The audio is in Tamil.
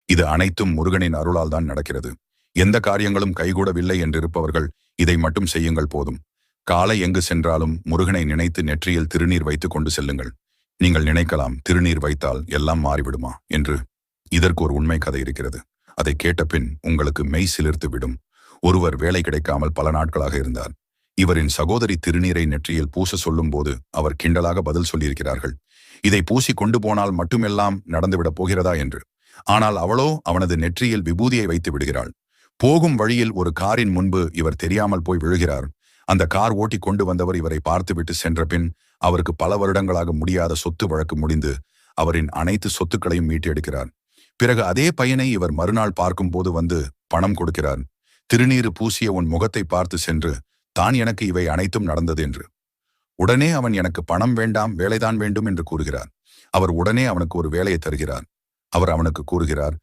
இது அனைத்தும் முருகனின் அருளால் தான் நடக்கிறது. எந்த காரியங்களும் கைகூடவில்லை என்றிருப்பவர்கள் இதை மட்டும் செய்யுங்கள் போதும். காலை எங்கு சென்றாலும் முருகனை நினைத்து நெற்றியில் திருநீர் வைத்து கொண்டு செல்லுங்கள். நீங்கள் நினைக்கலாம், திருநீர் வைத்தால் எல்லாம் மாறிவிடுமா என்று. இதற்கு ஒரு உண்மை கதை இருக்கிறது. அதை கேட்ட பின் உங்களுக்கு மெய் சிலிர்த்து விடும். ஒருவர் வேலை கிடைக்காமல் பல நாட்களாக இருந்தார். இவரின் சகோதரி திருநீரை நெற்றியில் பூச சொல்லும் போது அவர் கிண்டலாக பதில் சொல்லியிருக்கிறார்கள், இதை பூசி கொண்டு போனால் மட்டுமெல்லாம் நடந்துவிடப் போகிறதா என்று. ஆனால் அவளோ அவனது நெற்றியில் விபூதியை வைத்து விடுகிறாள். போகும் வழியில் ஒரு காரின் முன்பு இவர் தெரியாமல் போய் விழுகிறார். அந்த கார் ஓட்டி கொண்டு வந்தவர் இவரை பார்த்துவிட்டு சென்ற பின் அவருக்கு பல வருடங்களாக முடியாத சொத்து வழக்கு முடிந்து அவரின் அனைத்து சொத்துக்களையும் மீட்டெடுக்கிறார். பிறகு அதே பையனை இவர் மறுநாள் பார்க்கும் போது வந்து பணம் கொடுக்கிறார். திருநீறு பூசிய உன் முகத்தை பார்த்து சென்று தான் எனக்கு இவை அனைத்தும் நடந்தது என்று. உடனே அவன் எனக்கு பணம் வேண்டாம், வேலைதான் வேண்டும் என்று கூறுகிறார். அவர் உடனே அவனுக்கு ஒரு வேலையை தருகிறார். அவர் அவனுக்கு கூறுகிறார்,